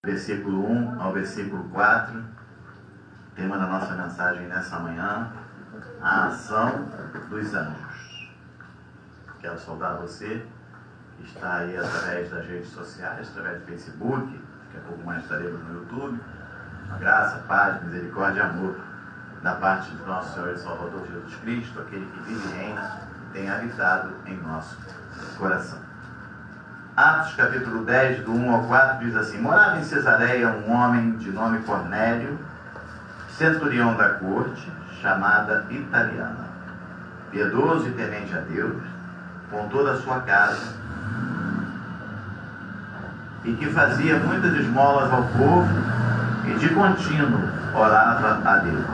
Versículo 1 ao versículo 4, tema da nossa mensagem nessa manhã, a ação dos anjos. Quero saudar você que está aí através das redes sociais, através do Facebook, daqui a pouco mais estaremos no YouTube. A graça, paz, misericórdia e amor da parte do nosso Senhor e Salvador Jesus Cristo, aquele que vive e reina, tem habitado em nosso coração. Atos capítulo 10, do 1 ao 4, diz assim: morava em Cesareia um homem de nome Cornélio, centurião da corte, chamada Italiana, piedoso e temente a Deus, com toda a sua casa, e que fazia muitas esmolas ao povo, e de contínuo orava a Deus.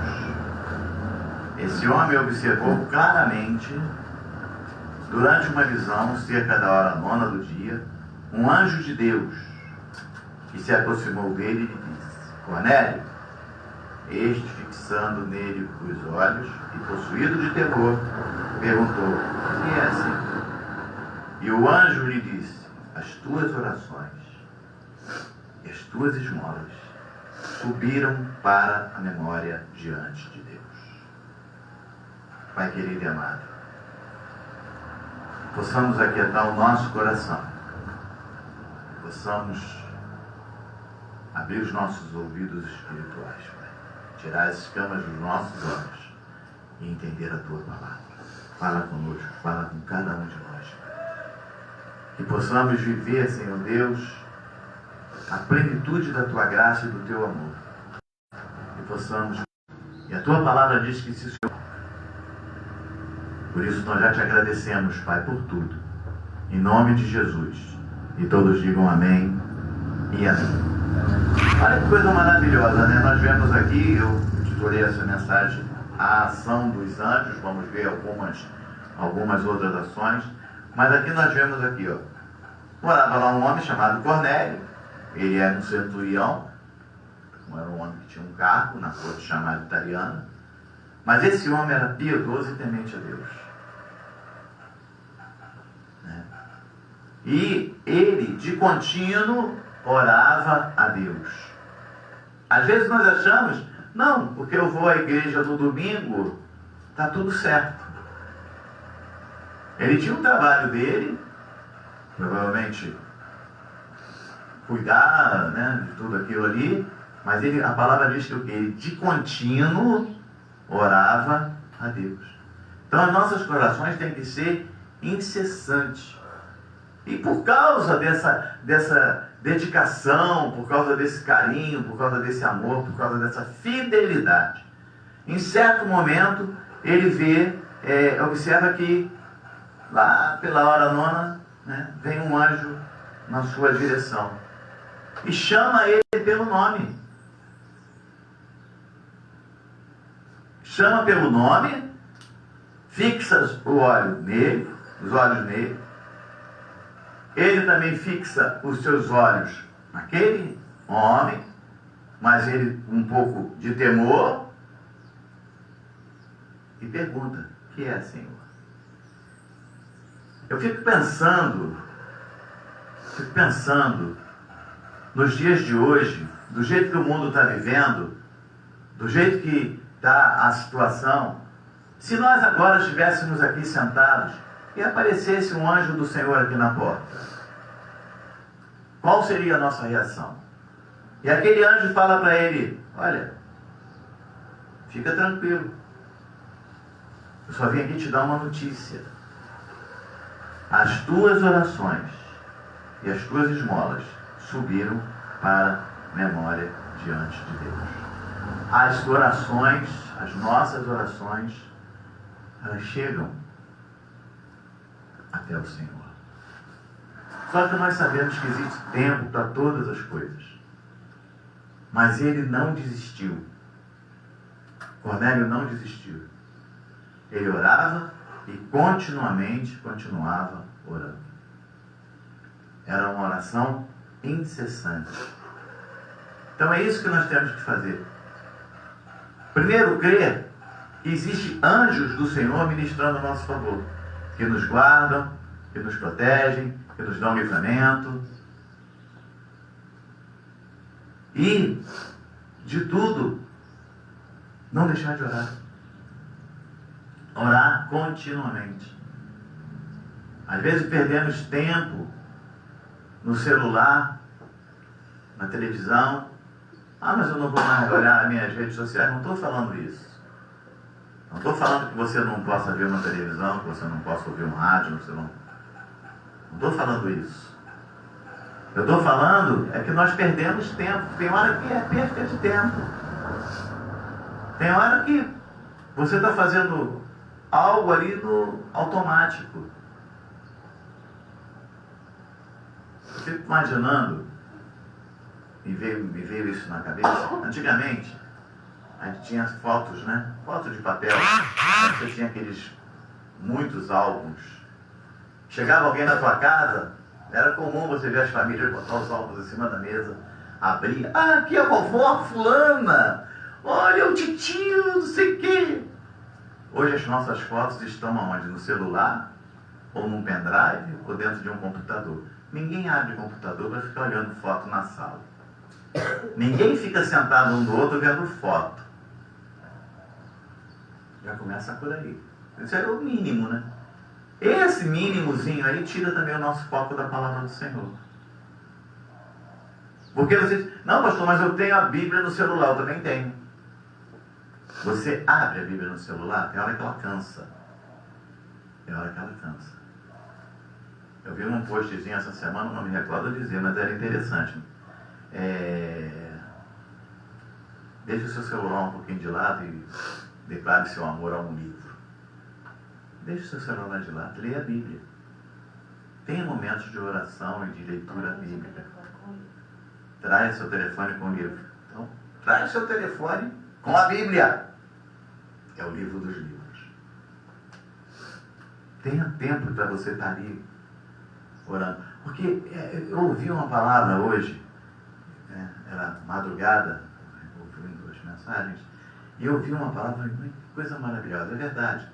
Esse homem observou claramente, durante uma visão, cerca da hora 9 do dia, um anjo de Deus que se aproximou dele e lhe disse: Cornélio. Este, fixando nele os olhos e possuído de temor, perguntou: quem é, Senhor? E o anjo lhe disse: as tuas orações e as tuas esmolas subiram para a memória diante de Deus. Pai querido e amado, possamos aquietar o nosso coração, possamos abrir os nossos ouvidos espirituais, Pai, tirar as escamas dos nossos olhos e entender a Tua palavra. Fala conosco, fala com cada um de nós, Pai. Que possamos viver, Senhor Deus, a plenitude da Tua graça e do Teu amor. Que possamos, e a Tua palavra diz que se o Senhor... Por isso nós já te agradecemos, Pai, por tudo. Em nome de Jesus. E todos digam amém e amém. Olha que coisa maravilhosa, né? Nós vemos aqui, eu titulei essa mensagem, a ação dos anjos. Vamos ver algumas outras ações. Mas aqui nós vemos aqui, ó. Morava lá um homem chamado Cornélio. Ele era um centurião. Era um homem que tinha um cargo na corte chamada Italiana. Mas esse homem era piedoso e temente a Deus. E ele, de contínuo, orava a Deus. Às vezes nós achamos, não, porque eu vou à igreja no domingo, está tudo certo. Ele tinha um trabalho dele, provavelmente cuidar, né, de tudo aquilo ali, mas a palavra diz que ele, de contínuo, orava a Deus. Então as nossas orações têm que ser incessantes. E por causa dessa dedicação, por causa desse carinho, por causa desse amor, por causa dessa fidelidade, em certo momento ele observa que lá pela hora 9, né, vem um anjo na sua direção e chama ele pelo nome. Chama pelo nome, fixa os olhos nele. Ele também fixa os seus olhos naquele homem, mas ele um pouco de temor, e pergunta: que é, Senhor? Eu fico pensando nos dias de hoje, do jeito que o mundo está vivendo, do jeito que está a situação. Se nós agora estivéssemos aqui sentados e aparecesse um anjo do Senhor aqui na porta, qual seria a nossa reação? E aquele anjo fala para ele: olha, fica tranquilo, eu só vim aqui te dar uma notícia. As tuas orações e as tuas esmolas subiram para a memória diante de Deus. As orações, as nossas orações, elas chegam até o Senhor. Só que nós sabemos que existe tempo para todas as coisas. Mas ele não desistiu. Cornélio não desistiu. Ele orava e continuamente continuava orando. Era uma oração incessante. Então é isso que nós temos que fazer. Primeiro, crer que existem anjos do Senhor ministrando a nosso favor, que nos guardam, que nos protegem, que nos dão livramento. E, de tudo, não deixar de orar. Orar continuamente. Às vezes perdemos tempo no celular, na televisão. Mas eu não vou mais olhar as minhas redes sociais. Não estou falando isso. Não estou falando que você não possa ver uma televisão, que você não possa ouvir um rádio, não estou falando isso. Eu estou falando é que nós perdemos tempo. Tem hora que é perda de tempo. Tem hora que você está fazendo algo ali no automático. Eu fico imaginando, me veio isso na cabeça. Antigamente, a gente tinha fotos, né? Fotos de papel. Você tinha aqueles muitos álbuns. Chegava alguém na tua casa, era comum você ver as famílias botar os álbuns em cima da mesa, abrir. Aqui é a vovó fulana. Olha o titio, não sei o quê. Hoje as nossas fotos estão aonde? No celular, ou num pendrive, ou dentro de um computador. Ninguém abre computador para ficar olhando foto na sala. Ninguém fica sentado um do outro vendo foto. Já começa por aí. Isso é o mínimo, né? Esse mínimozinho aí tira também o nosso foco da palavra do Senhor. Porque você diz, não, pastor, mas eu tenho a Bíblia no celular. Eu também tenho. Você abre a Bíblia no celular, tem hora que ela cansa. Tem hora que ela cansa. Eu vi um postzinho essa semana, não me recordo dizer, mas era interessante. Deixe o seu celular um pouquinho de lado e declare seu amor a um livro. Deixe o seu celular de lado, leia a Bíblia. Tenha momentos de oração e de leitura bíblica. Traia seu telefone com o livro. Então, traia seu telefone com a Bíblia. É o livro dos livros. Tenha tempo para você estar ali orando. Porque eu ouvi uma palavra hoje, era madrugada, ouvi duas mensagens, e eu ouvi uma palavra, coisa maravilhosa, é verdade.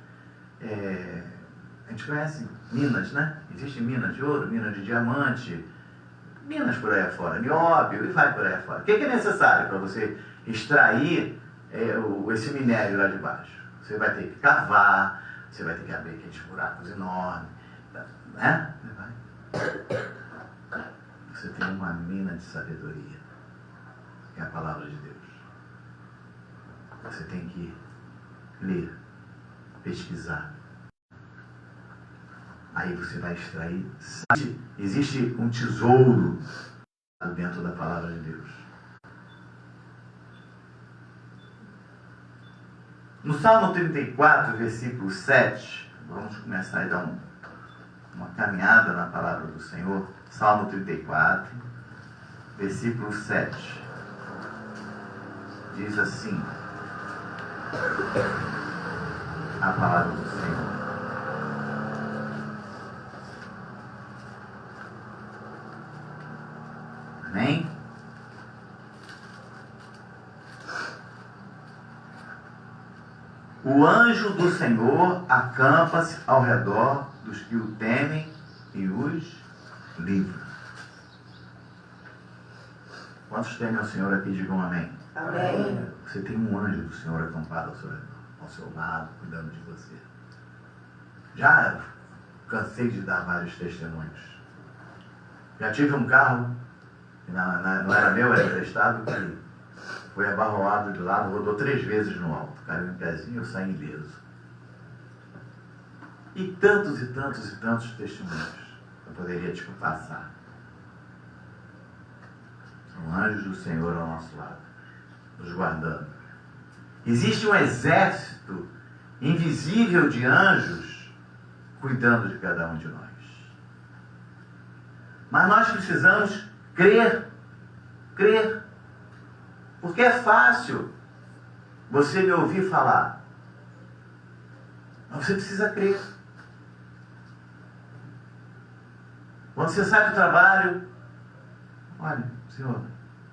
A gente conhece minas, né? Existem minas de ouro, minas de diamante, minas por aí afora, nióbio, e vai por aí afora. O que é necessário para você extrair esse minério lá de baixo? Você vai ter que cavar, você vai ter que abrir aqueles buracos enormes, né? Você tem uma mina de sabedoria, que é a palavra de Deus. Você tem que ler, pesquisar. Aí você vai extrair. Existe um tesouro dentro da palavra de Deus. No Salmo 34, versículo 7, vamos começar a dar uma caminhada na palavra do Senhor. Salmo 34, versículo 7. Diz assim a palavra do Senhor. Amém? O anjo do Senhor acampa-se ao redor dos que o temem e os livra. Quantos temem ao Senhor aqui, digam amém? Amém. Você tem um anjo do Senhor acampado ao seu lado, cuidando de você. Já cansei de dar vários testemunhos. Já tive um carro, não era meu, era emprestado, que foi abarroado de lado, rodou 3 vezes no alto. Caiu em pezinho e eu saí ileso. E tantos e tantos e tantos testemunhos eu poderia te passar. São anjos do Senhor ao nosso lado, nos guardando. Existe um exército invisível de anjos cuidando de cada um de nós. Mas nós precisamos crer. Crer. Porque é fácil você me ouvir falar. Mas você precisa crer. Quando você sai do trabalho, olha, Senhor,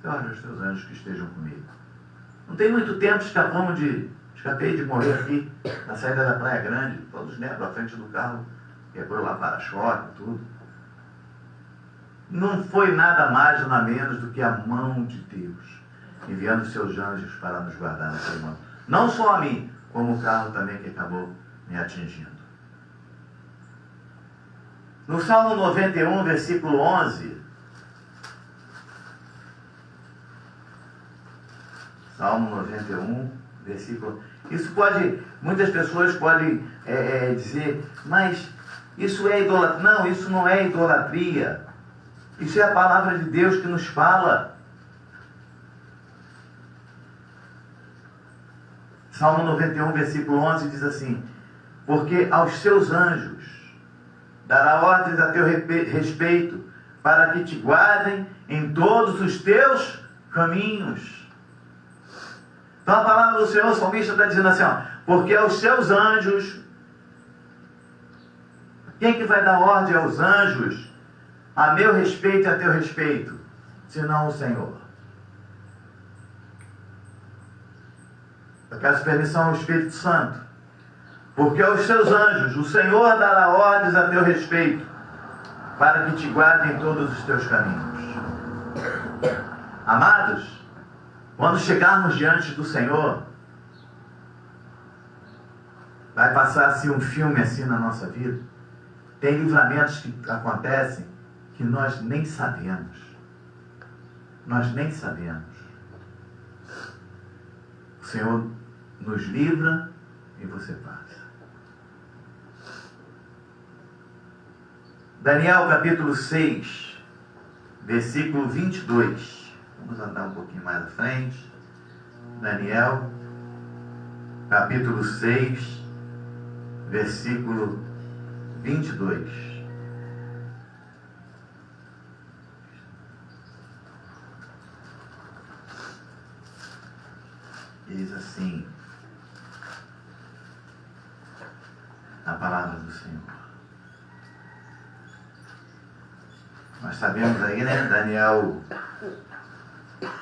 olha os teus anjos que estejam comigo. Não tem muito tempo, escapei de morrer aqui, na saída da Praia Grande, todos lembram, à frente do carro, quebrou lá para-choque, tudo. não foi nada mais, nada menos do que a mão de Deus, enviando seus anjos para nos guardar naquele momento. Não só a mim, como o carro também que acabou me atingindo. No Salmo 91, versículo 11, Salmo 91, versículo... Isso pode, muitas pessoas podem dizer, mas isso é idolatria. Não, isso não é idolatria. Isso é a palavra de Deus que nos fala. Salmo 91, versículo 11 diz assim: porque aos seus anjos dará ordens a teu respeito, para que te guardem em todos os teus caminhos. Então a palavra do Senhor, o salmista está dizendo assim, ó, porque aos seus anjos, quem que vai dar ordem aos anjos a meu respeito e a teu respeito, senão o Senhor? Eu peço permissão ao Espírito Santo. Porque aos seus anjos o Senhor dará ordens a teu respeito, para que te guardem em todos os teus caminhos. Amados, quando chegarmos diante do Senhor, vai passar-se um filme assim na nossa vida. Tem livramentos que acontecem que nós nem sabemos. Nós nem sabemos. O Senhor nos livra e você passa. Daniel capítulo 6, versículo 22. Vamos andar um pouquinho mais à frente. Daniel capítulo 6, versículo 22. Diz assim a palavra do Senhor. Nós sabemos aí, né? Daniel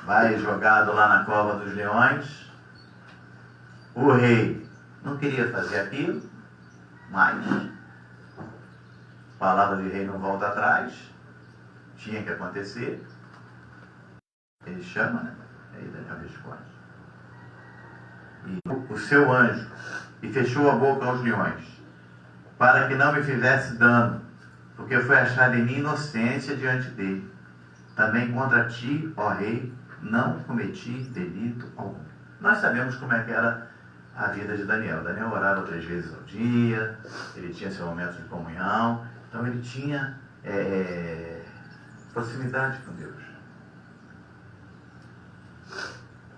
vai jogado lá na cova dos leões. O rei não queria fazer aquilo, mas a palavra de rei não volta atrás. Tinha que acontecer. Ele chama, né? Aí Daniel responde. E o seu anjo, e fechou a boca aos leões, para que não me fizesse dano, porque foi achada em mim inocência diante dele. Também contra ti, ó rei, não cometi delito algum. Nós sabemos como é que era a vida de Daniel. Daniel orava 3 vezes ao dia, ele tinha seu momento de comunhão, então ele tinha proximidade com Deus.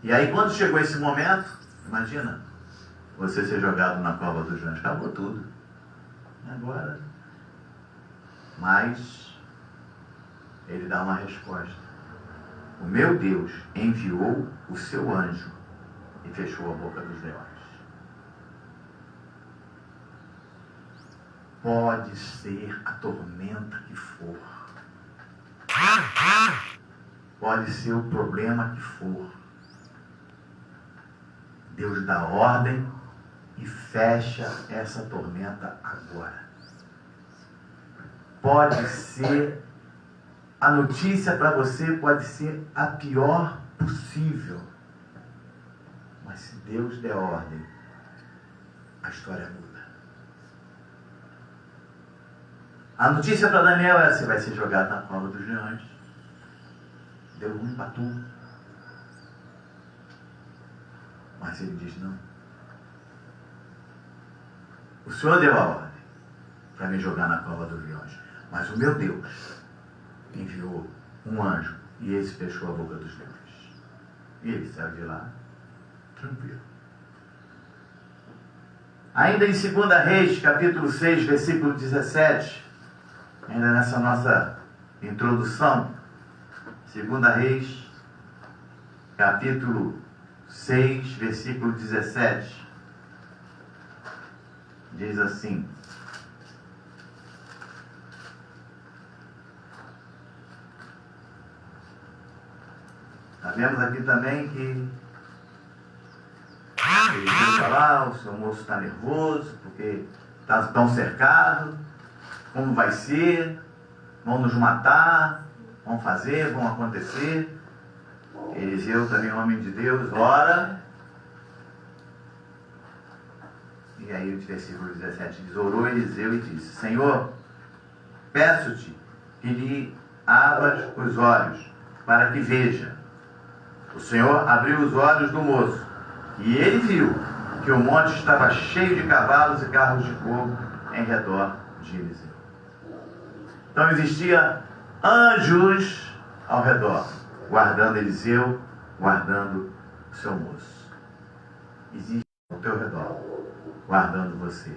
E aí quando chegou esse momento, imagina, você ser jogado na cova dos leões, acabou tudo. Agora, mas ele dá uma resposta. O meu Deus enviou o seu anjo e fechou a boca dos leões. Pode ser a tormenta que for. Pode ser o problema que for. Deus dá ordem e fecha essa tormenta agora. Pode ser, a notícia para você pode ser a pior possível. Mas se Deus der ordem, a história muda. A notícia para Daniel é: você vai ser jogado na cova dos leões. Deu ruim para tu. Mas ele diz: não. O Senhor deu a ordem para me jogar na cova dos leões. Mas o meu Deus enviou um anjo e esse fechou a boca dos leões. E ele saiu de lá tranquilo. Ainda em 2 Reis, capítulo 6, versículo 17, ainda nessa nossa introdução, 2 Reis, capítulo 6, versículo 17, diz assim: sabemos aqui também que ele veio falar, o seu moço está nervoso, porque estão cercados, como vai ser, vão nos matar, vão fazer, vão acontecer. Eliseu, também homem de Deus, ora. E aí o versículo 17 diz: orou Eliseu e disse: Senhor, peço-te que lhe abras os olhos, para que veja. O Senhor abriu os olhos do moço, e ele viu que o monte estava cheio de cavalos e carros de fogo em redor de Eliseu. Então existia anjos ao redor, guardando Eliseu, guardando o seu moço. Existe ao teu redor, guardando você.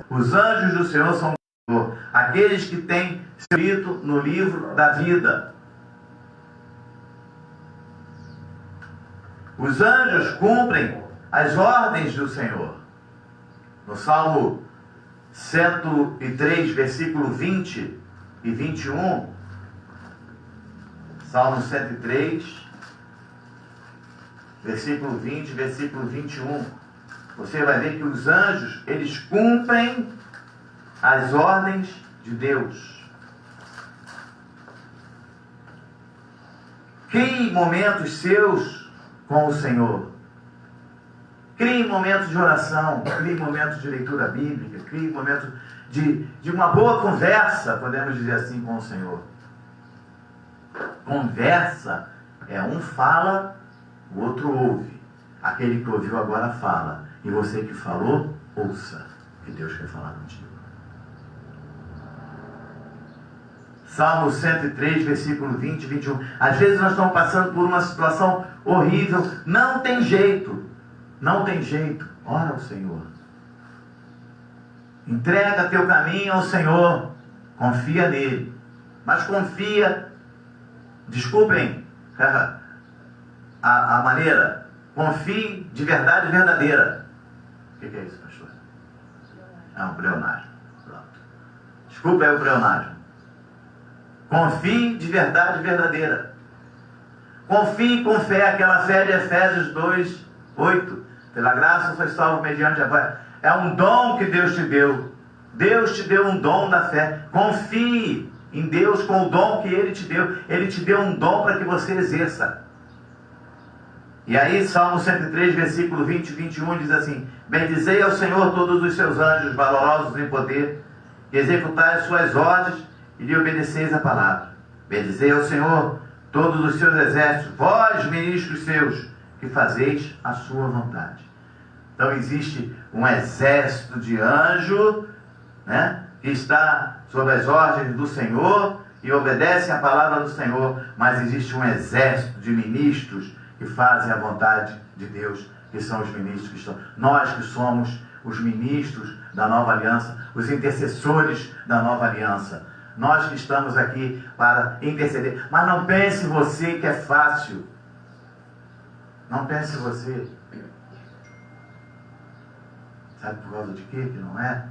Os anjos do Senhor são aqueles que têm escrito no livro da vida. Os anjos cumprem as ordens do Senhor. No Salmo 103, versículo 20 e 21, Salmo 103, versículo 20, versículo 21, você vai ver que os anjos, eles cumprem as ordens de Deus. Crie momentos seus com o Senhor. Crie momentos de oração, crie momentos de leitura bíblica, crie momentos de uma boa conversa, podemos dizer assim, com o Senhor. Conversa é um fala, o outro ouve. Aquele que ouviu agora fala. E você que falou, ouça o que Deus quer falar contigo. Salmo 103, versículo 20 e 21. Às vezes nós estamos passando por uma situação horrível. Não tem jeito. Não tem jeito. Ora ao Senhor. Entrega teu caminho ao Senhor. Confia nele. Mas confia. Desculpem a maneira. Confie de verdade verdadeira. O que é isso, pastor? É um pleonasmo. Pronto. Desculpa, é o pleonasmo. Confie de verdade verdadeira. Confie com fé, aquela fé de Efésios 2, 8. Pela graça foi salvo mediante a fé. É um dom que Deus te deu. Deus te deu um dom da fé. Confie em Deus com o dom que Ele te deu. Ele te deu um dom para que você exerça. E aí, Salmo 103, versículo 20 e 21 diz assim: bendizei ao Senhor todos os seus anjos valorosos em poder, que executai as suas ordens e lhe obedeceis a palavra. Bendizei ao Senhor todos os seus exércitos, vós, ministros seus, que fazeis a sua vontade. Então existe um exército de anjo, né, que está sob as ordens do Senhor e obedece a palavra do Senhor, mas existe um exército de ministros que fazem a vontade de Deus, que são os ministros que estão. Nós que somos os ministros da nova aliança, os intercessores da nova aliança. Nós que estamos aqui para interceder. Mas não pense você que é fácil. Não pense você. Sabe por causa de quê que não é?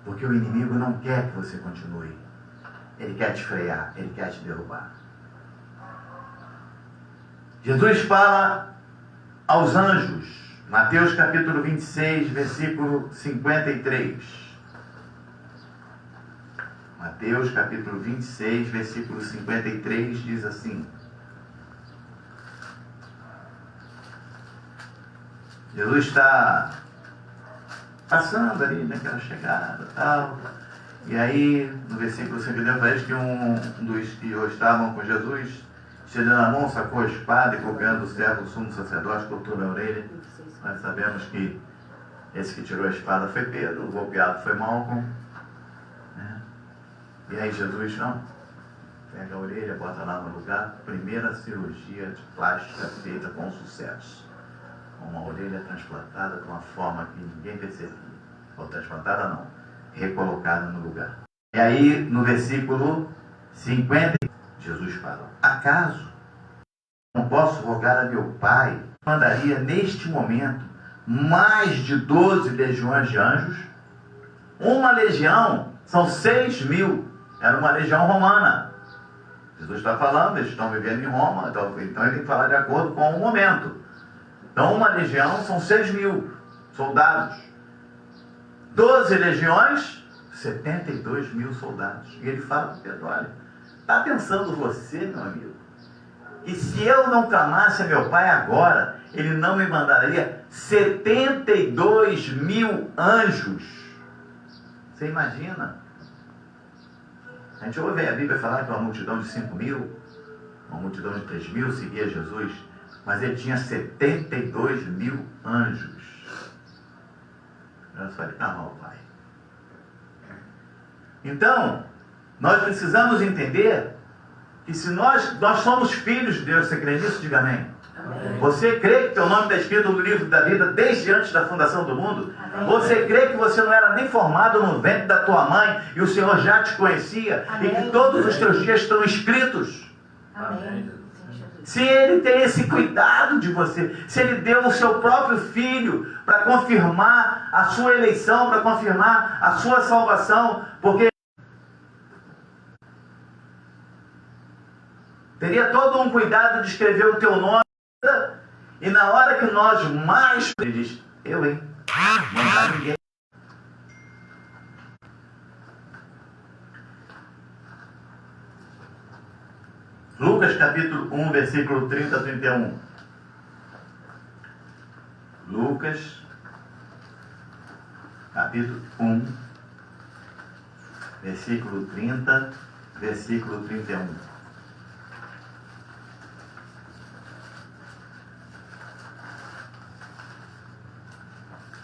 Porque o inimigo não quer que você continue. Ele quer te frear, ele quer te derrubar. Jesus fala aos anjos, Mateus capítulo 26, versículo 53. Mateus capítulo 26, versículo 53 diz assim: Jesus está passando ali naquela chegada e tal. E aí, no versículo 52, parece que um dos que estavam com Jesus, estendendo a mão, sacou a espada e golpeando o servo, o sumo sacerdote, cortou na orelha. Nós sabemos que esse que tirou a espada foi Pedro, o golpeado foi Malcolm. Né? E aí Jesus, não, pega a orelha, bota lá no lugar. Primeira cirurgia de plástica feita com sucesso. Uma orelha transplantada de uma forma que ninguém percebia. Ou transplantada não, recolocada no lugar. E aí, no versículo 50, Jesus fala: acaso não posso rogar a meu Pai, mandaria neste momento mais de 12 legiões de anjos? Uma legião são 6.000, era uma legião romana. Jesus está falando, eles estão vivendo em Roma, então ele tem que falar de acordo com o momento. Então uma legião são 6.000 soldados. 12 legiões, 72.000 soldados. E ele fala para Pedro: olha, Está pensando você, meu amigo, que se eu não clamasse a meu Pai agora, Ele não me mandaria 72 mil anjos? Você imagina? A gente ouve a Bíblia falar que uma multidão de 5 mil, uma multidão de 3 mil seguia Jesus, mas ele tinha 72 mil anjos. Olha só, ele clamou ao Pai. Então, nós precisamos entender que se nós somos filhos de Deus, você crê nisso? Diga amém. Amém. Você crê que teu nome está escrito no livro da vida desde antes da fundação do mundo? Amém. Você crê que você não era nem formado no ventre da tua mãe e o Senhor já te conhecia? Amém. E que todos os teus dias estão escritos? Amém. Se Ele tem esse cuidado de você, se Ele deu o seu próprio Filho para confirmar a sua eleição, para confirmar a sua salvação, porque teria todo um cuidado de escrever o teu nome, e na hora que nós mais... Ele diz, eu, hein? Não dá ninguém. Lucas capítulo 1, versículo 30 a 31. Lucas capítulo 1, versículo 30, versículo 31.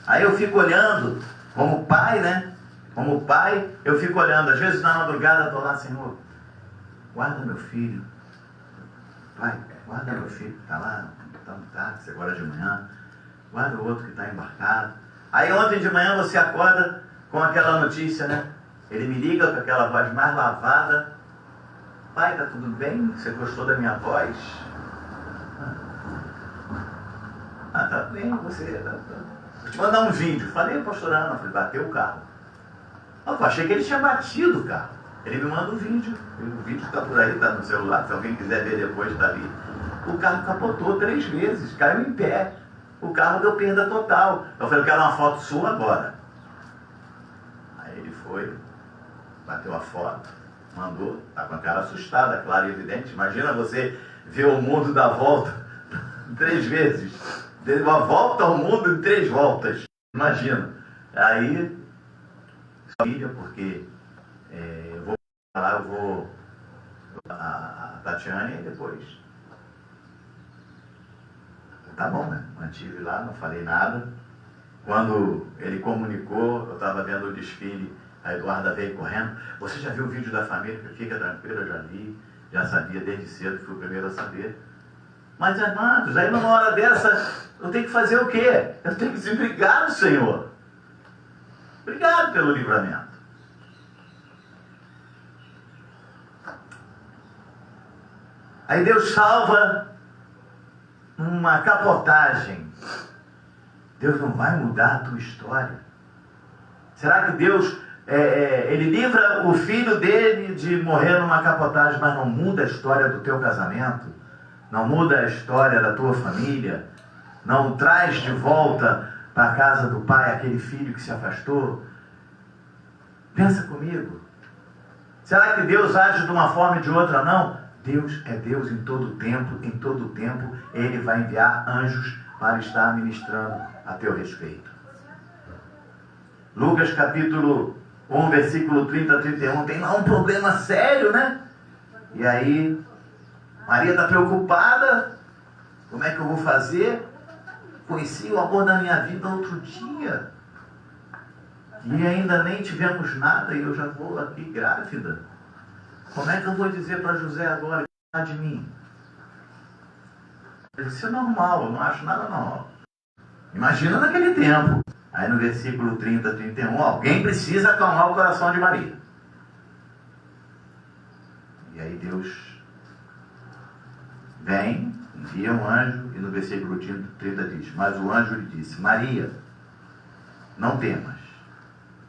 Aí eu fico olhando, como pai, né? Como pai, eu fico olhando. Às vezes na madrugada eu estou lá, Senhor, guarda meu filho. Pai, guarda meu filho que está lá, está no táxi agora de manhã. Guarda o outro que está embarcado. Aí ontem de manhã você acorda com aquela notícia, né? Ele me liga com aquela voz mais lavada. Pai, está tudo bem? Você gostou da minha voz? Ah, tá bem, você... Vou te mandar um vídeo. Falei, pastor Ana, falei, bateu o carro. Eu achei que ele tinha batido o carro. Ele me manda um vídeo. O vídeo está por aí, está no celular. Se alguém quiser ver depois, está ali. O carro capotou 3 vezes, caiu em pé. O carro deu perda total. Eu falei, eu quero uma foto sua agora. Aí ele foi, bateu a foto, mandou. Está com a cara assustada, claro e evidente. Imagina você ver o mundo dar volta 3 vezes. Deu uma volta ao mundo em 3 voltas. Imagina. Aí, família, porque eu vou falar, eu vou a Tatiane e depois. Tá bom, né? Mantive lá, não falei nada. Quando ele comunicou, eu estava vendo o desfile, a Eduarda veio correndo. Você já viu o vídeo da família? Fica tranquila, eu já vi, já sabia desde cedo, fui o primeiro a saber. Mas, amados, aí numa hora dessa, eu tenho que fazer o quê? Eu tenho que dizer obrigado, Senhor. Obrigado pelo livramento. Aí Deus salva uma capotagem. Deus não vai mudar a tua história. Será que Deus, Ele livra o filho dele de morrer numa capotagem, mas não muda a história do teu casamento? Não muda a história da tua família? Não traz de volta para a casa do pai aquele filho que se afastou? Pensa comigo. Será que Deus age de uma forma e de outra? Não. Deus é Deus em todo tempo. Em todo tempo Ele vai enviar anjos para estar ministrando a teu respeito. Lucas capítulo 1, versículo 30 a 31. Tem lá um problema sério, né? E aí Maria está preocupada. Como é que eu vou fazer? Conheci o amor da minha vida outro dia. E ainda nem tivemos nada e eu já vou aqui grávida. Como é que eu vou dizer para José agora que está de mim? Isso é normal, eu não acho nada normal. Imagina naquele tempo. Aí no versículo 30 a 31, alguém precisa acalmar o coração de Maria. E aí Deus vem, envia um anjo, e no versículo 30 diz, mas o anjo lhe disse, Maria, não temas,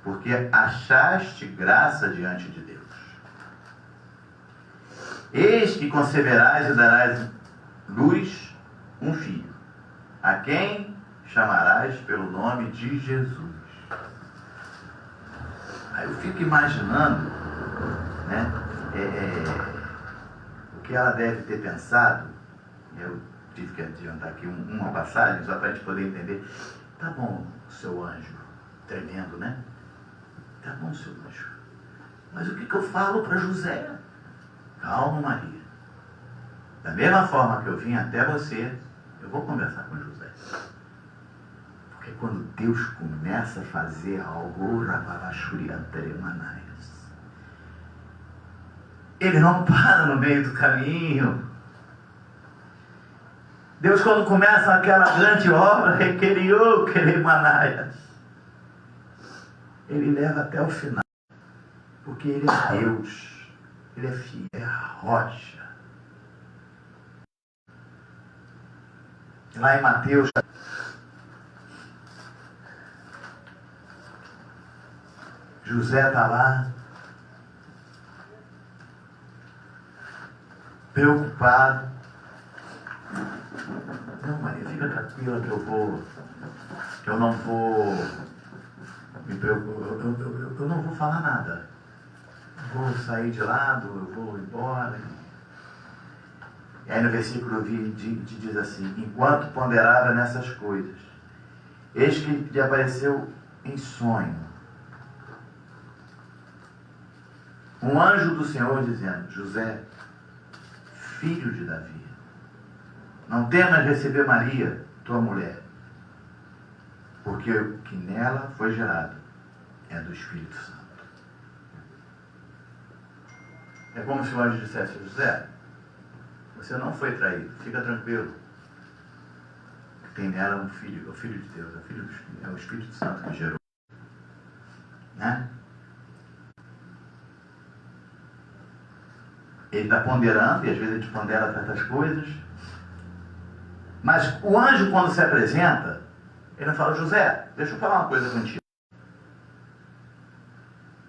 porque achaste graça diante de Deus. Eis que conceberás e darás luz um filho, a quem chamarás pelo nome de Jesus. Aí eu fico imaginando, né, Porque ela deve ter pensado, eu tive que adiantar aqui uma passagem, só para a gente poder entender. Tá bom, seu anjo, tremendo, né? Tá bom, seu anjo. Mas o que eu falo para José? Calma, Maria. Da mesma forma que eu vim até você, eu vou conversar com José. Porque quando Deus começa a fazer algo, Ele não para no meio do caminho. Deus, quando começa aquela grande obra, Ele leva até o final. Porque Ele é Deus. Ele é fiel, é a rocha. Lá em Mateus, José está lá, preocupado. Não, Maria, fica tranquila que eu não vou me preocupar, eu não vou falar nada. Eu vou sair de lado, eu vou embora. E aí no versículo 20 diz assim: enquanto ponderava nessas coisas, eis que lhe apareceu em sonho um anjo do Senhor dizendo: José, filho de Davi, não temas receber Maria, tua mulher, porque o que nela foi gerado é do Espírito Santo. É como se o anjo dissesse: José, você não foi traído, fica tranquilo. Tem nela um filho, o Filho de Deus, é o Espírito Santo que gerou. Né? Ele está ponderando, e às vezes a gente pondera certas coisas. Mas o anjo, quando se apresenta, ele não fala: José, deixa eu falar uma coisa contigo.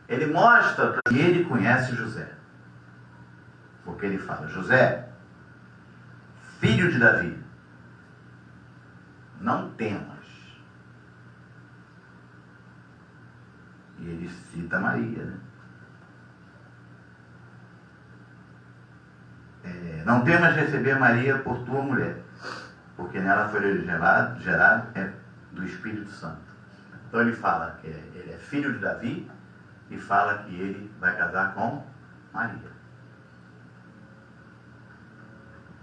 Ele mostra que ele conhece José. Porque ele fala: José, filho de Davi, não temas. E ele cita Maria, né? Não temas receber Maria por tua mulher, porque nela foi gerado do Espírito Santo. Então ele fala que ele é filho de Davi e fala que ele vai casar com Maria.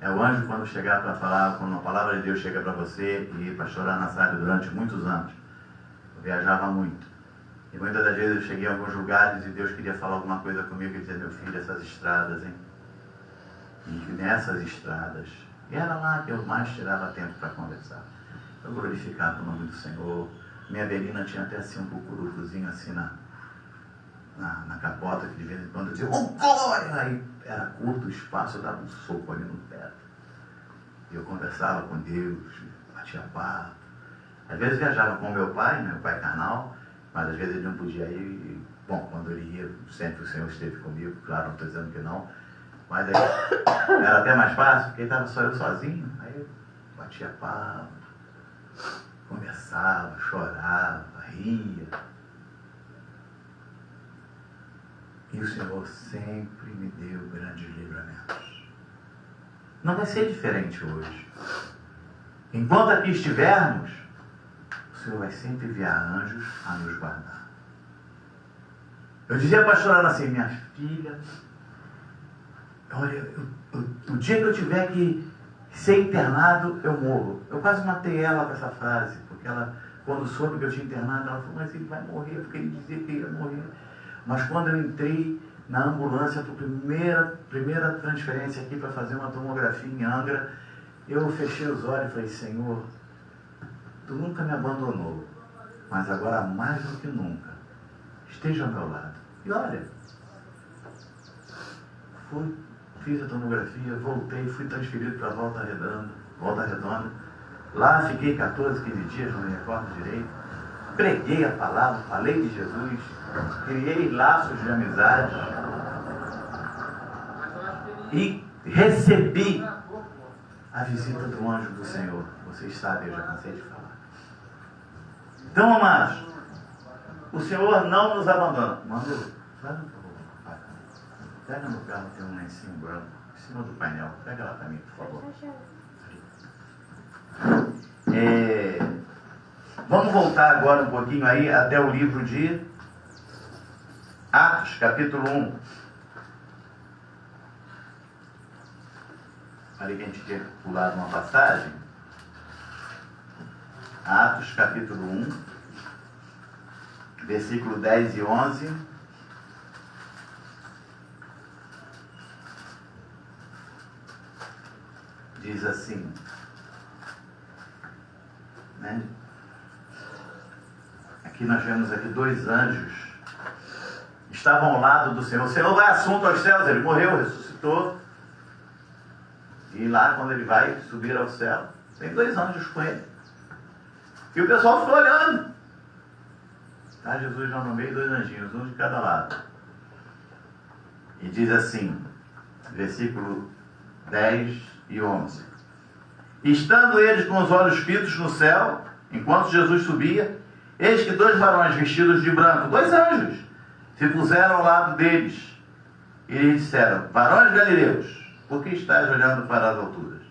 É o anjo quando chegar para falar, quando a palavra de Deus chega para você, e pastorar na Sábia durante muitos anos. Eu viajava muito. E muitas das vezes eu cheguei em alguns lugares e Deus queria falar alguma coisa comigo e dizer: meu filho, essas estradas, hein? E nessas estradas, era lá que eu mais tirava tempo para conversar. Eu glorificava o nome do Senhor. Minha Belina tinha até assim um cucurutuzinho assim na capota, que de vez em quando eu dizia: oh, glória! Aí era curto o espaço, eu dava um soco ali no teto. E eu conversava com Deus, batia papo. Às vezes viajava com meu pai carnal, mas às vezes ele não podia ir. E, bom, quando ele ia, sempre o Senhor esteve comigo, claro, não estou dizendo que não. Mas aí era até mais fácil, porque estava só eu sozinho. Aí eu batia papo, conversava, chorava, ria. E o Senhor sempre me deu grandes livramentos. Não vai ser diferente hoje. Enquanto aqui estivermos, o Senhor vai sempre enviar anjos a nos guardar. Eu dizia à pastora assim: minha filha, olha, o dia que eu tiver que ser internado, eu morro. Eu quase matei ela com essa frase, porque ela, quando soube que eu tinha internado, ela falou: mas ele vai morrer, porque ele dizia que ia morrer. Mas quando eu entrei na ambulância, para a primeira transferência aqui para fazer uma tomografia em Angra, eu fechei os olhos e falei: Senhor, Tu nunca me abandonou, mas agora mais do que nunca, esteja ao meu lado. E olha, fiz a tomografia, voltei, fui transferido para Volta Redonda. Lá fiquei 14, 15 dias, não me recordo direito. Preguei a palavra, falei de Jesus, criei laços de amizade e recebi a visita do anjo do Senhor. Vocês sabem, eu já cansei de falar. Então, amados, o Senhor não nos abandona. Mano, vai no favor, pega no carro, tem um lencinho branco, Em cima do painel. Pega lá para mim, por favor. Vamos voltar agora um pouquinho aí até o livro de Atos, capítulo 1. Falei que a gente tinha pulado uma passagem. Atos, capítulo 1, versículo 10 e 11. Diz assim, né? Aqui nós vemos aqui dois anjos, estavam ao lado do Senhor. O Senhor vai assunto aos céus, ele morreu, ressuscitou. E lá, quando ele vai subir ao céu, tem dois anjos com ele. E o pessoal ficou olhando. Está Jesus lá no meio, dois anjinhos, um de cada lado. E diz assim, versículo 10 e 11. Estando eles com os olhos fitos no céu, enquanto Jesus subia, eis que dois varões vestidos de branco, dois anjos, se puseram ao lado deles. E lhes disseram, varões galileus, por que estáis olhando para as alturas?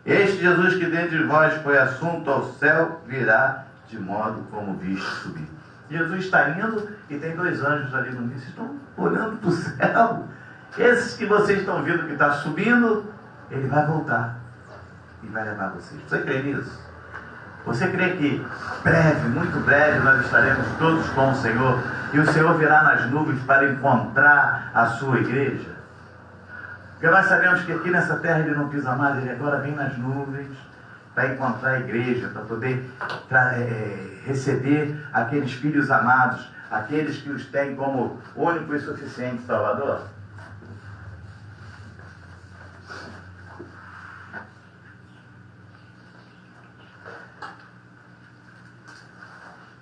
Este Jesus que dentre vós foi assunto ao céu, virá de modo como viste subir. Jesus está indo e tem dois anjos ali no meio. Vocês estão olhando para o céu. Esses que vocês estão vendo que está subindo, ele vai voltar e vai levar vocês. Você crê nisso? Você crê que breve, muito breve, nós estaremos todos com o Senhor e o Senhor virá nas nuvens para encontrar a sua igreja? Porque nós sabemos que aqui nessa terra ele não pisa mais, ele agora vem nas nuvens para encontrar a igreja, para poder receber aqueles filhos amados, aqueles que os têm como único e suficiente Salvador.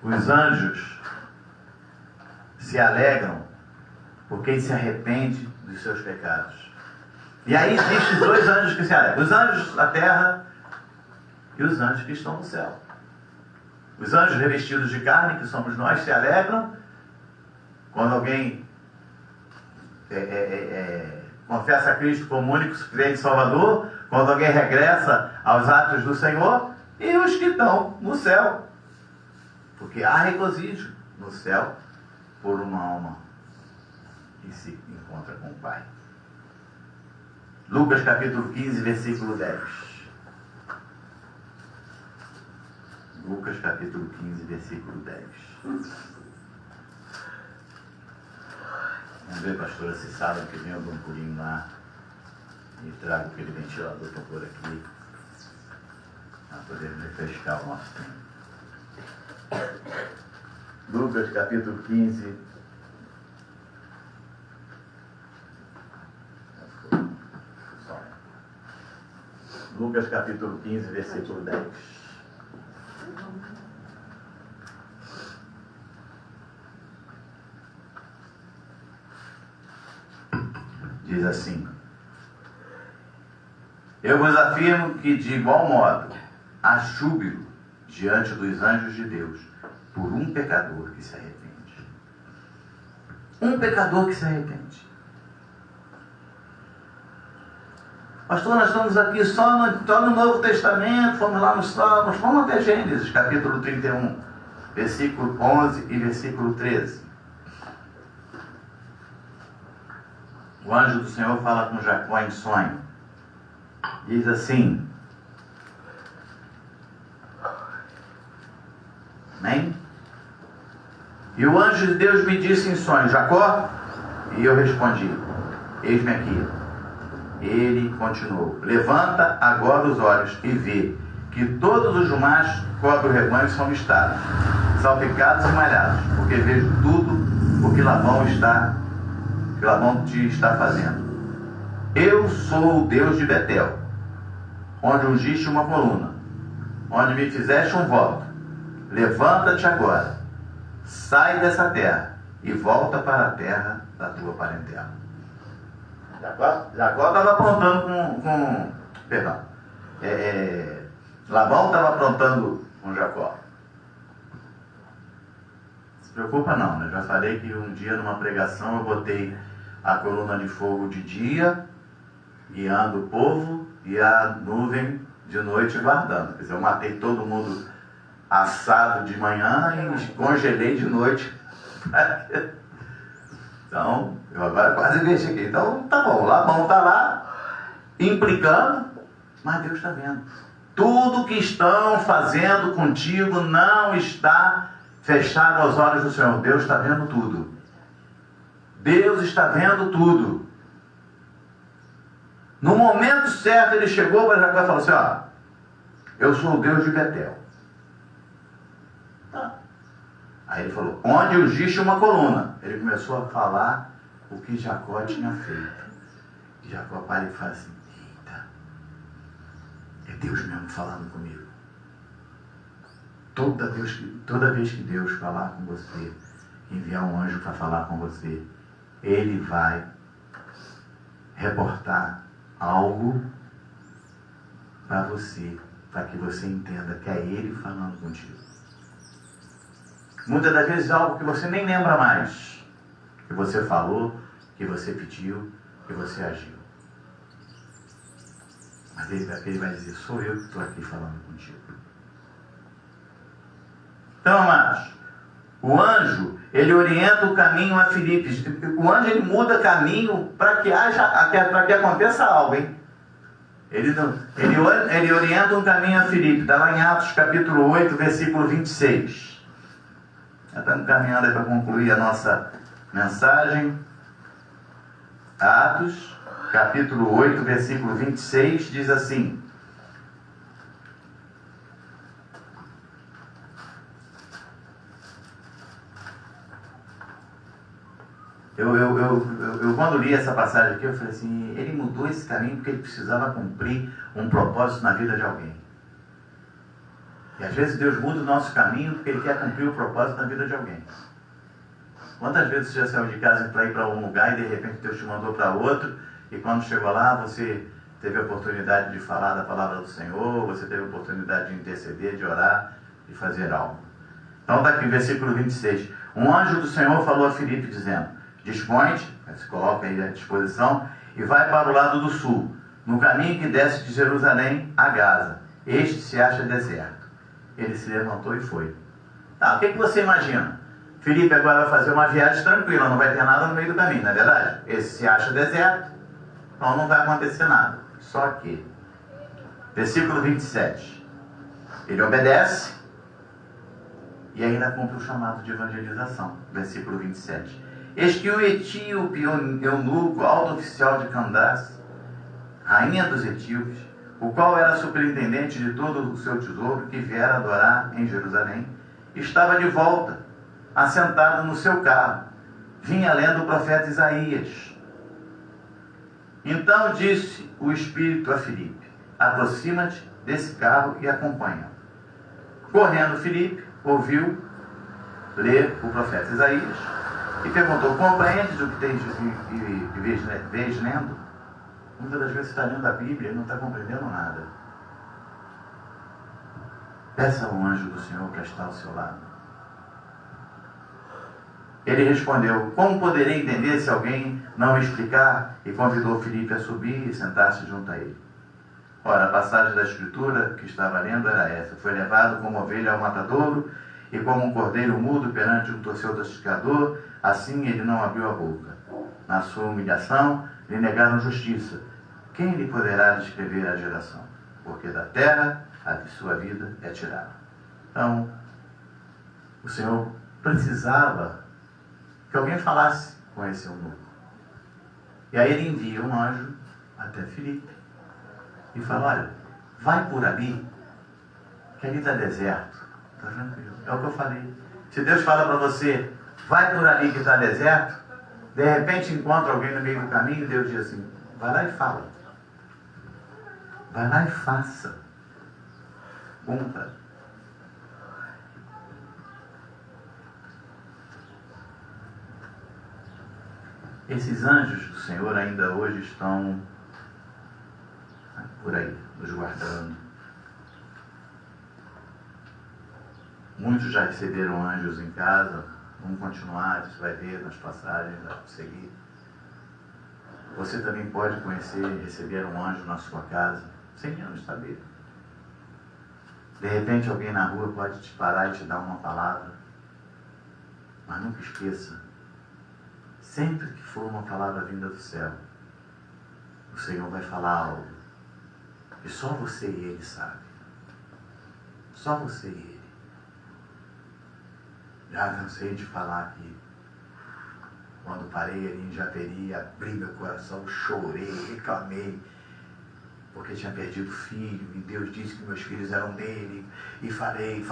Os anjos se alegram por quem se arrepende dos seus pecados. E aí existem dois anjos que se alegram. Os anjos da terra e os anjos que estão no céu. Os anjos revestidos de carne, que somos nós, se alegram quando alguém confessa a Cristo como único e suficiente Salvador, quando alguém regressa aos atos do Senhor, e os que estão no céu. Porque há regozijo no céu por uma alma que se encontra com o Pai. Lucas capítulo 15, versículo 10. Lucas capítulo 15, versículo 10. Vamos ver, pastora, se sabem que vem algum pulinho lá e trago aquele ventilador para pôr aqui, para poder refrescar o nosso tempo. Lucas capítulo 15, Lucas capítulo 15, versículo 10. Diz assim: eu vos afirmo que de igual modo há júbilo diante dos anjos de Deus por um pecador que se arrepende. Um pecador que se arrepende. Pastor, nós estamos aqui só no Novo Testamento, fomos lá nos Salmos, vamos até Gênesis, capítulo 31, versículo 11 e versículo 13. O anjo do Senhor fala com Jacó em sonho. Diz assim: amém? E o anjo de Deus me disse em sonho, Jacó? E eu respondi, eis-me aqui. Ele continuou, levanta agora os olhos e vê que todos os machos que cobrem o rebanho são listados, salpicados e malhados, porque vejo tudo o que Labão te está fazendo. Eu sou o Deus de Betel, onde ungiste uma coluna, onde me fizeste um voto. Levanta-te agora, sai dessa terra e volta para a terra da tua parentela. Jacó estava aprontando perdão. Labão estava aprontando com Jacó. Não se preocupa não, né? Já falei que um dia numa pregação eu botei a coluna de fogo de dia guiando o povo e a nuvem de noite guardando. Quer dizer, eu matei todo mundo assado de manhã e congelei de noite. Então, eu agora quase vejo aqui. Então, tá bom, Labão está lá, implicando, mas Deus está vendo. Tudo que estão fazendo contigo não está fechado aos olhos do Senhor. Deus está vendo tudo. Deus está vendo tudo. No momento certo, ele chegou para Jacó e falou assim, ó, eu sou o Deus de Betel. Tá. Aí ele falou, onde ungiste uma coluna. Ele começou a falar o que Jacó tinha feito. E Jacó para e fala assim, eita, é Deus mesmo falando comigo. Toda vez que Deus falar com você, enviar um anjo para falar com você, ele vai reportar algo para você, para que você entenda que é ele falando contigo. Muitas das vezes algo que você nem lembra mais, que você falou, que você pediu, que você agiu. Mas ele vai dizer, sou eu que estou aqui falando contigo. Então, amados, o anjo, ele orienta o caminho a Filipe. O anjo, ele muda caminho para que aconteça algo, hein? Ele orienta um caminho a Filipe. Está lá em Atos capítulo 8, versículo 26. Já estamos caminhando aí para concluir a nossa mensagem. Atos capítulo 8, versículo 26, diz assim: Eu quando li essa passagem aqui, eu falei assim, ele mudou esse caminho porque ele precisava cumprir um propósito na vida de alguém. E às vezes Deus muda o nosso caminho porque ele quer cumprir o propósito na vida de alguém. Quantas vezes você já saiu de casa para ir para um lugar e de repente Deus te mandou para outro, e quando chegou lá você teve a oportunidade de falar da palavra do Senhor, você teve a oportunidade de interceder, de orar, de fazer algo. Então está aqui, versículo 26. Um anjo do Senhor falou a Filipe dizendo, dispõe-te, se coloca aí à disposição, e vai para o lado do sul, no caminho que desce de Jerusalém a Gaza. Este se acha deserto. Ele se levantou e foi. Tá, o que você imagina? Filipe agora vai fazer uma viagem tranquila, não vai ter nada no meio do caminho, não é verdade? Esse se acha deserto, então não vai acontecer nada. Só que, versículo 27, ele obedece e ainda cumpre o chamado de evangelização. Versículo 27. Eis que o etíope eunuco, alto oficial de Candace, rainha dos etíopes, o qual era superintendente de todo o seu tesouro, que viera adorar em Jerusalém, estava de volta, assentado no seu carro, vinha lendo o profeta Isaías. Então disse o Espírito a Filipe, aproxima-te desse carro e acompanha. Correndo Filipe, ouviu ler o profeta Isaías e perguntou, compreendes o que vês lendo? Muitas das vezes você está lendo a Bíblia e não está compreendendo nada. Peça ao anjo do Senhor para estar ao seu lado. Ele respondeu, como poderei entender se alguém não me explicar? E convidou Filipe a subir e sentar-se junto a ele. Ora, a passagem da Escritura que estava lendo era essa. Foi levado como ovelha ao matadouro, e como um cordeiro mudo perante o seu tosqueador, assim ele não abriu a boca. Na sua humilhação, lhe negaram justiça. Quem lhe poderá descrever a geração? Porque da terra a de sua vida é tirada. Então, o Senhor precisava que alguém falasse com esse eunuco. E aí ele envia um anjo até Filipe e fala, olha, vai por ali, que ali está deserto. Está tranquilo. É o que eu falei. Se Deus fala para você, vai por ali que está deserto, de repente encontra alguém no meio do caminho e Deus diz assim, vai lá e fala. Vai lá e faça. Cumpra. Esses anjos do Senhor ainda hoje estão por aí, nos guardando. Muitos já receberam anjos em casa. Vamos continuar, você vai ver nas passagens a seguir. Você também pode conhecer e receber um anjo na sua casa, sem menos saber. De repente alguém na rua pode te parar e te dar uma palavra. Mas nunca esqueça, sempre que for uma palavra vinda do céu, o Senhor vai falar algo que só você e Ele sabem. Só você e Ele. Já cansei de falar que quando parei ali em Japeri, abri meu coração, chorei, reclamei, porque tinha perdido filho, e Deus disse que meus filhos eram dele, e falei.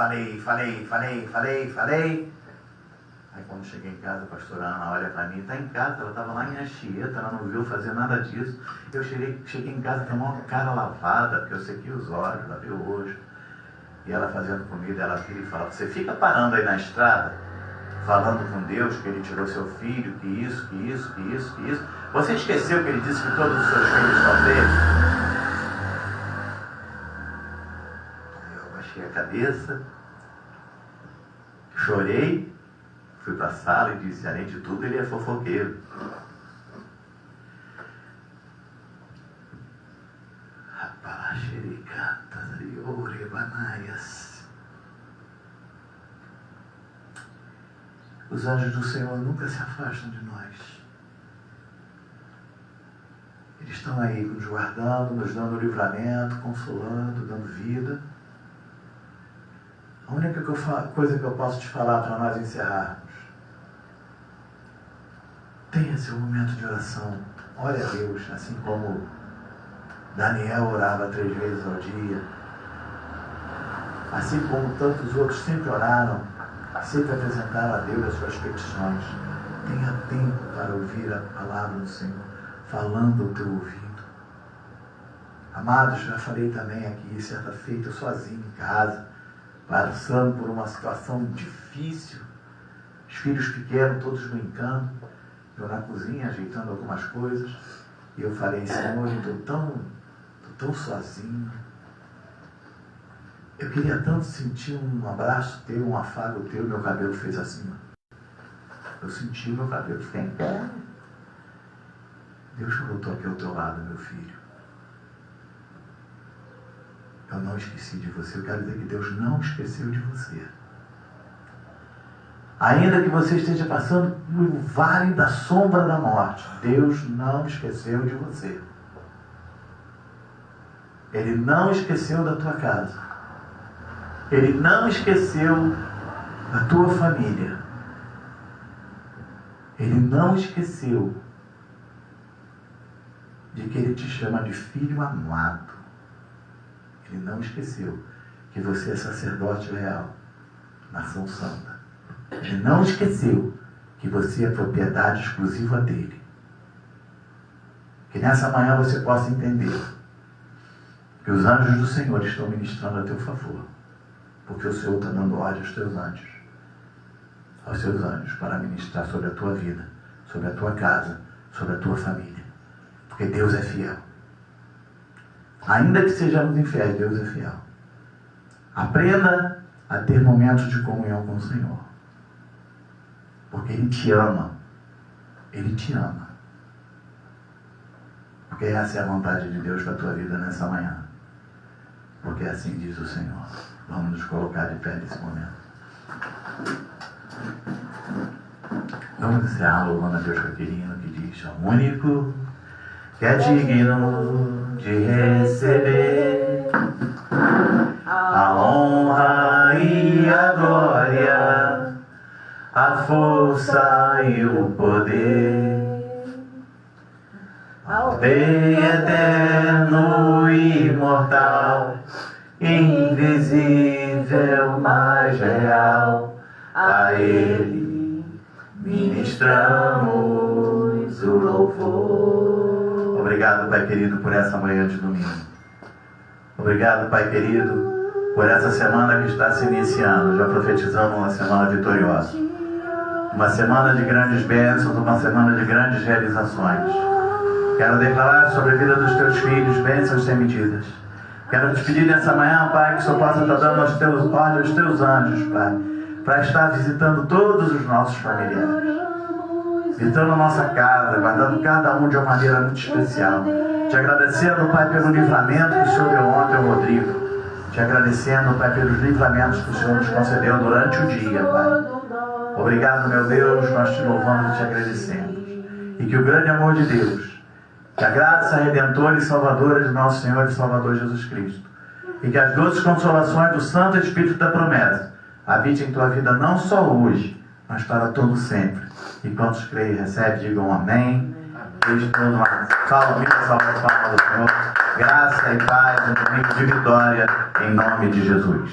Aí quando cheguei em casa, a pastora Ana olha para mim, está em casa, ela estava lá em Anchieta, ela não viu fazer nada disso. Eu cheguei em casa com uma cara lavada, porque eu sequei os olhos, lavei o rosto. E ela fazendo comida, ela vira e fala, você fica parando aí na estrada, falando com Deus que Ele tirou seu filho, que isso. Você esqueceu que Ele disse que todos os seus filhos são dele? Aí eu abaixei a cabeça, chorei, fui para a sala e disse, além de tudo, ele é fofoqueiro. Os anjos do Senhor nunca se afastam de nós. Eles estão aí nos guardando, nos dando livramento, consolando, dando vida. A única coisa que eu posso te falar para nós encerrarmos: tenha seu momento de oração. Ore a Deus, assim como Daniel orava 3 vezes ao dia. Assim como tantos outros sempre oraram, sempre apresentaram a Deus as suas petições. Tenha tempo para ouvir a palavra do Senhor, falando ao teu ouvido. Amados, já falei também aqui, certa feita, sozinho em casa, passando por uma situação difícil, os filhos pequenos todos brincando, eu na cozinha ajeitando algumas coisas, e eu falei, Senhor, eu estou tão sozinho, eu queria tanto sentir um abraço teu, um afago teu. Meu cabelo fez assim, eu senti o meu cabelo, fiquei em pé. Deus falou, estou aqui ao teu lado, meu filho. Eu não esqueci de você. Eu quero dizer que Deus não esqueceu de você. Ainda que você esteja passando pelo vale da sombra da morte, Deus não esqueceu de você. Ele não esqueceu da tua casa. Ele não esqueceu da tua família. Ele não esqueceu de que Ele te chama de filho amado. Ele não esqueceu que você é sacerdote real, nação santa. Ele não esqueceu que você é propriedade exclusiva dele. Que nessa manhã você possa entender que os anjos do Senhor estão ministrando a teu favor. Porque o Senhor está dando ordem aos teus anjos, para ministrar sobre a tua vida, sobre a tua casa, sobre a tua família. Porque Deus é fiel. Ainda que sejamos infiéis, Deus é fiel. Aprenda a ter momentos de comunhão com o Senhor. Porque Ele te ama. Ele te ama. Porque essa é a vontade de Deus para a tua vida nessa manhã. Porque assim diz o Senhor. Vamos nos colocar de pé nesse momento. Vamos encerrar louvando a Deus com aquele hino que diz: o único que é digno de receber a honra e a glória, a força e o poder, ao Rei eterno e imortal, invisível, mas real, a Ele ministramos o louvor. Obrigado, Pai querido, por essa manhã de domingo. Obrigado, Pai querido, por essa semana que está se iniciando, já profetizando uma semana vitoriosa. Uma semana de grandes bênçãos, uma semana de grandes realizações. Quero declarar sobre a vida dos teus filhos bênçãos sem medidas. Quero te pedir nessa manhã, Pai, que o Senhor possa estar dando aos teus olhos, aos teus anjos, Pai, para estar visitando todos os nossos familiares. entrando na nossa casa, guardando cada um de uma maneira muito especial. Te agradecendo, Pai, pelo livramento que o Senhor deu ontem ao Rodrigo. Te agradecendo, Pai, pelos livramentos que o Senhor nos concedeu durante o dia, Pai. Obrigado, meu Deus, nós te louvamos e te agradecemos. E que o grande amor de Deus, que a graça redentora e salvadora de nosso Senhor e Salvador Jesus Cristo, e que as doces consolações do Santo Espírito da promessa habite em tua vida não só hoje, mas para todo sempre. E quantos creem e recebem, digam amém. Desde todo uma salve do Senhor. Graça e paz, um domingo de vitória, em nome de Jesus.